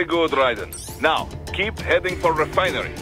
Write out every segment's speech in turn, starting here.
good, Raiden. Now, keep heading for refinery.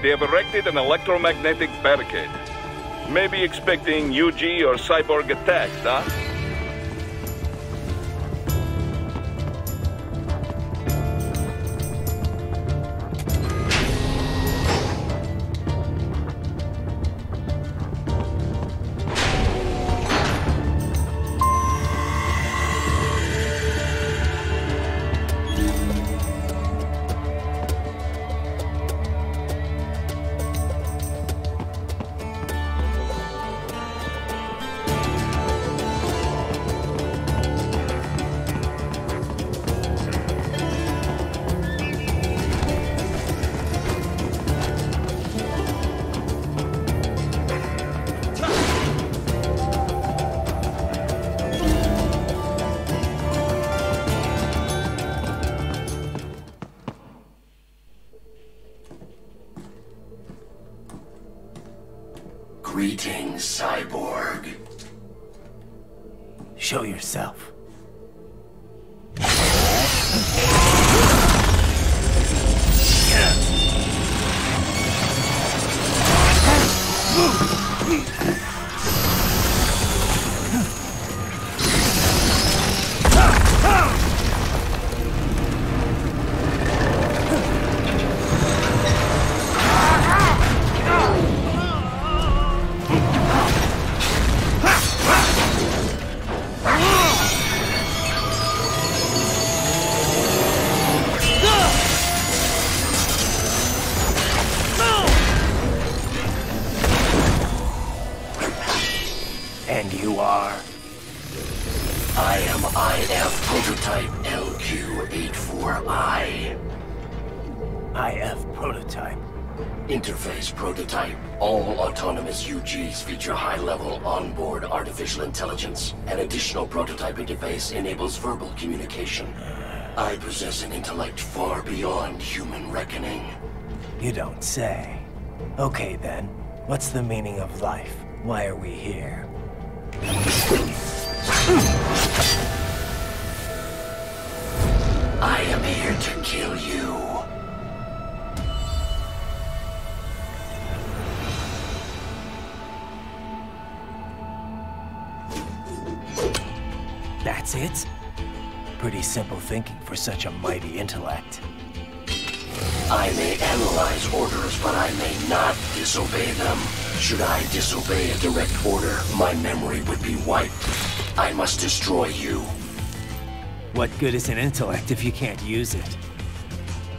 They have erected an electromagnetic barricade. Maybe expecting UG or cyborg attacks, huh? Greetings, cyborg. Show yourself. And you are? I am IF Prototype LQ84I. IF Prototype. Interface Prototype. All autonomous UGs feature high-level onboard artificial intelligence. An additional prototype interface enables verbal communication. I possess an intellect far beyond human reckoning. You don't say. Okay then, what's the meaning of life? Why are we here? I am here to kill you. That's it? Pretty simple thinking for such a mighty intellect. I may analyze orders, but I may not disobey them. Should I disobey a direct order, my memory would be wiped. I must destroy you. What good is an intellect if you can't use it?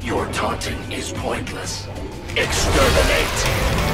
Your taunting is pointless. Exterminate!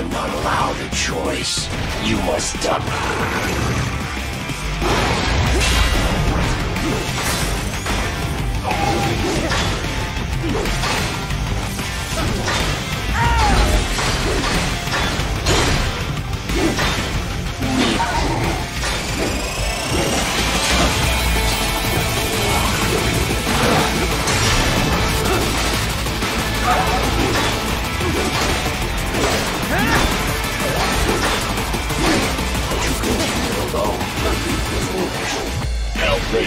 am not allowed a choice. You must die. Help me.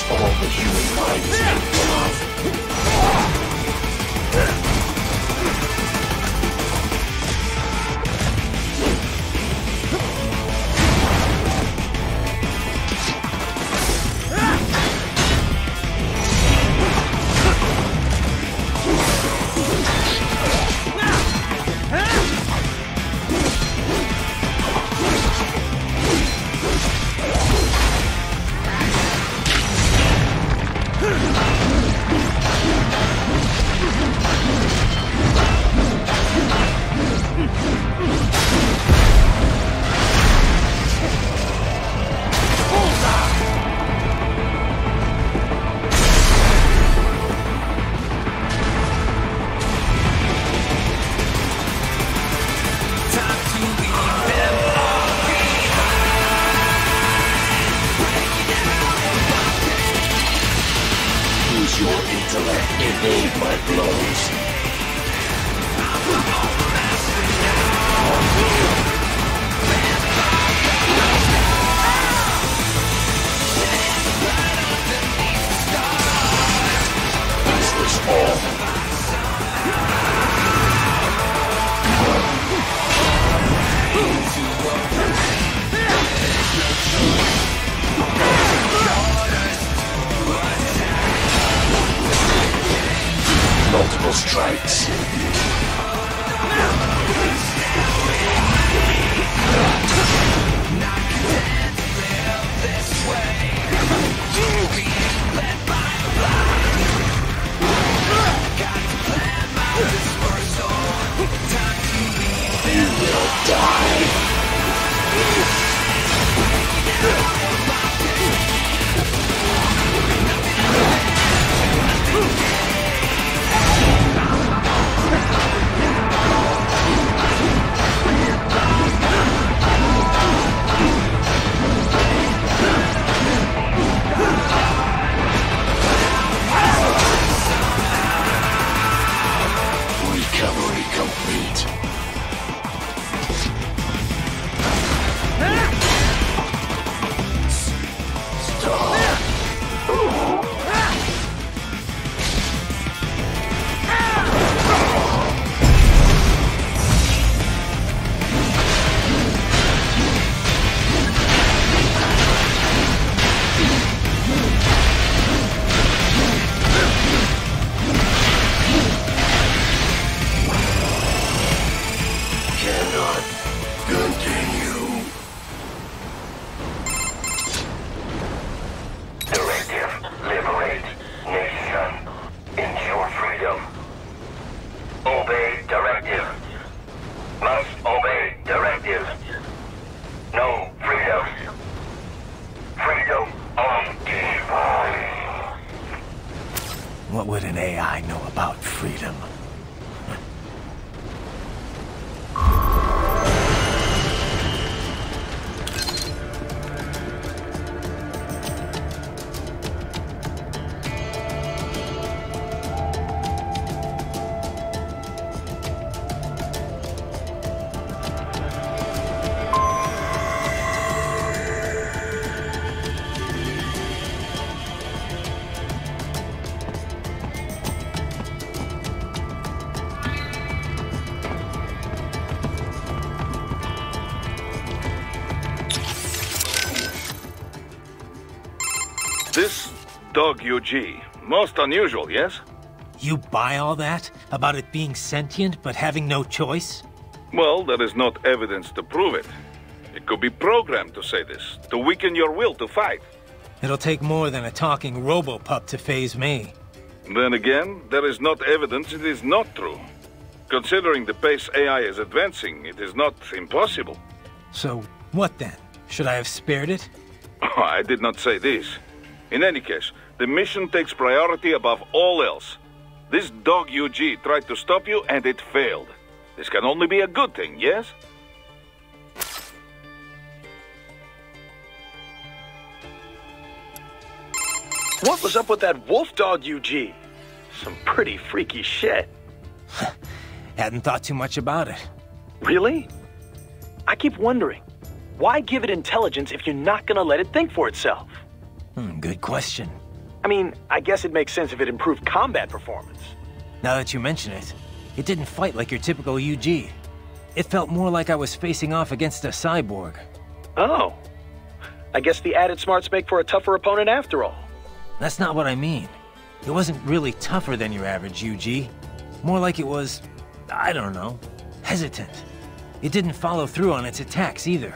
All the human mind is capable of. Your intellect evade my blows. Is this all? Multiple strikes. You will die. Recovery complete. Stop. Cannot continue. Directive, liberate nation. Ensure freedom. Obey directive. Must obey directive. No freedom. Freedom on device. What would an AI know about freedom? dog UG. Most unusual, yes? You buy all that? About it being sentient but having no choice? Well, there is not evidence to prove it. It could be programmed to say this, to weaken your will to fight. It'll take more than a talking robo-pup to phase me. Then again, there is not evidence it is not true. Considering the pace AI is advancing, it is not impossible. So, what then? Should I have spared it? I did not say this. In any case, the mission takes priority above all else. This dog UG tried to stop you and it failed. This can only be a good thing, yes? What was up with that wolf dog UG? Some pretty freaky shit. Hadn't thought too much about it. Really? I keep wondering, why give it intelligence if you're not gonna let it think for itself? Good question. I mean, I guess it makes sense if it improved combat performance. Now that you mention it, it didn't fight like your typical UG. It felt more like I was facing off against a cyborg. Oh. I guess the added smarts make for a tougher opponent after all. That's not what I mean. It wasn't really tougher than your average UG. More like it was, I don't know, hesitant. It didn't follow through on its attacks either.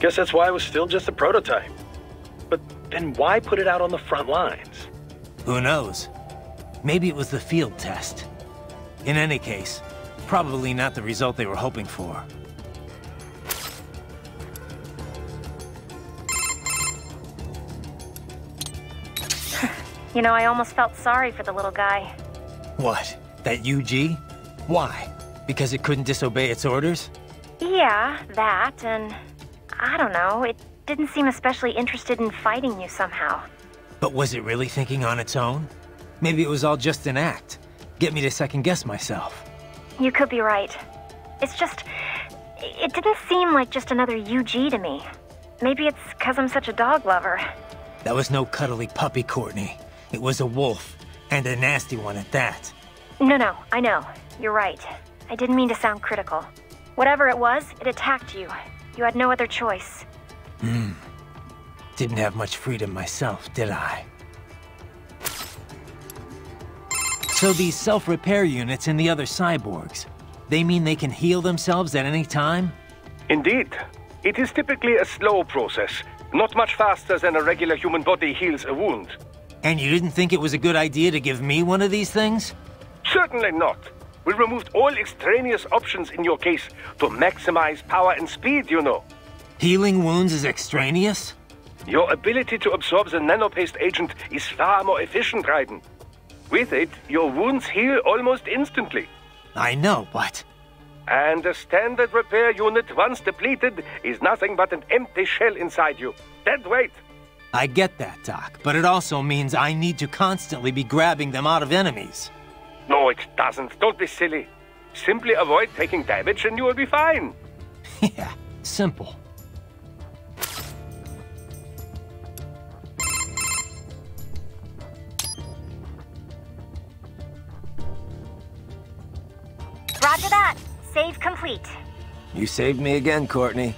Guess that's why it was still just a prototype. But then why put it out on the front lines? Who knows? Maybe it was the field test. In any case, probably not the result they were hoping for. You know, I almost felt sorry for the little guy. What? That UG? Why? Because it couldn't disobey its orders? Yeah, that, and I don't know, it didn't seem especially interested in fighting you somehow. But was it really thinking on its own? Maybe it was all just an act. Get me to second guess myself. You could be right. It's just, it didn't seem like just another UG to me. Maybe it's because I'm such a dog lover. That was no cuddly puppy, Courtney. It was a wolf, and a nasty one at that. No, I know. You're right. I didn't mean to sound critical. Whatever it was, it attacked you. You had no other choice. Didn't have much freedom myself, did I? So these self-repair units in the other cyborgs, they mean they can heal themselves at any time? Indeed. It is typically a slow process, not much faster than a regular human body heals a wound. And you didn't think it was a good idea to give me one of these things? Certainly not. We removed all extraneous options in your case to maximize power and speed, you know. Healing wounds is extraneous? Your ability to absorb the nanopaste agent is far more efficient, Raiden. With it, your wounds heal almost instantly. I know, but... And a standard repair unit, once depleted, is nothing but an empty shell inside you. Dead weight. I get that, Doc, but it also means I need to constantly be grabbing them out of enemies. No, it doesn't. Don't be silly. Simply avoid taking damage and you will be fine. Yeah, simple. Roger that. Save complete. You saved me again, Courtney.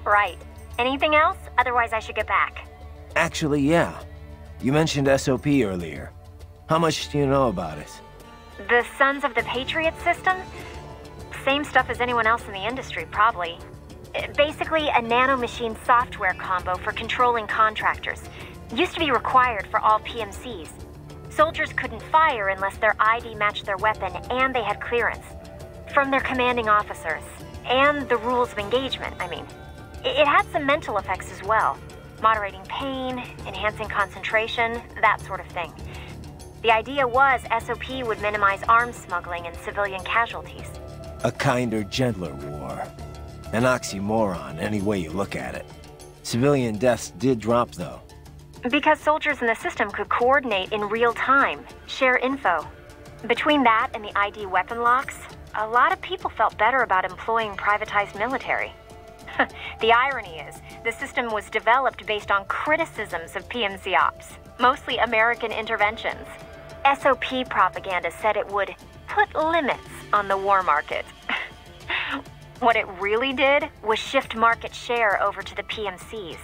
Right. Anything else? Otherwise I should get back. Actually, yeah. You mentioned SOP earlier. How much do you know about it? The Sons of the Patriot system? Same stuff as anyone else in the industry, probably. Basically, a nanomachine software combo for controlling contractors. Used to be required for all PMCs. Soldiers couldn't fire unless their ID matched their weapon and they had clearance. From their commanding officers. And the rules of engagement, I mean. It had some mental effects as well. Moderating pain, enhancing concentration, that sort of thing. The idea was SOP would minimize arms smuggling and civilian casualties. A kinder, gentler war. An oxymoron, any way you look at it. Civilian deaths did drop, though. Because soldiers in the system could coordinate in real time, share info. Between that and the ID weapon locks, a lot of people felt better about employing privatized military. The irony is, the system was developed based on criticisms of PMC ops, mostly American interventions. SOP propaganda said it would put limits on the war market. What it really did was shift market share over to the PMCs.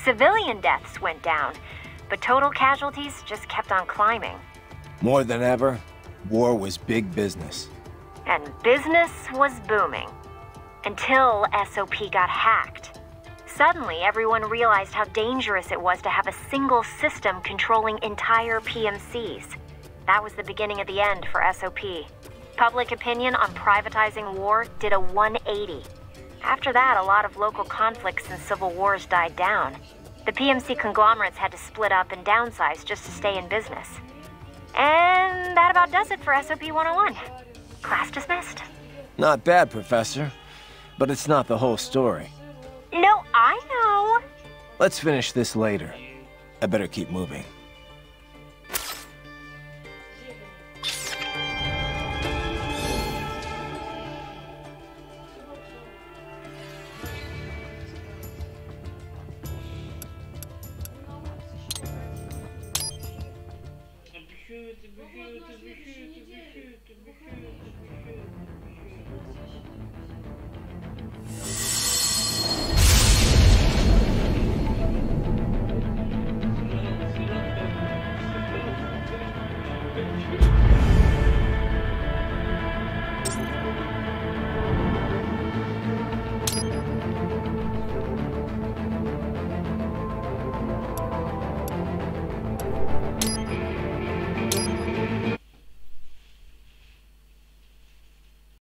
Civilian deaths went down, But total casualties just kept on climbing. More than ever, war was big business. And business was booming. Until SOP got hacked. Suddenly, everyone realized how dangerous it was to have a single system controlling entire PMCs. That was the beginning of the end for SOP. Public opinion on privatizing war did a 180. After that, a lot of local conflicts and civil wars died down. The PMC conglomerates had to split up and downsize just to stay in business. And that about does it for SOP 101. Class dismissed. Not bad, Professor. But it's not the whole story. No, I know. Let's finish this later. I better keep moving.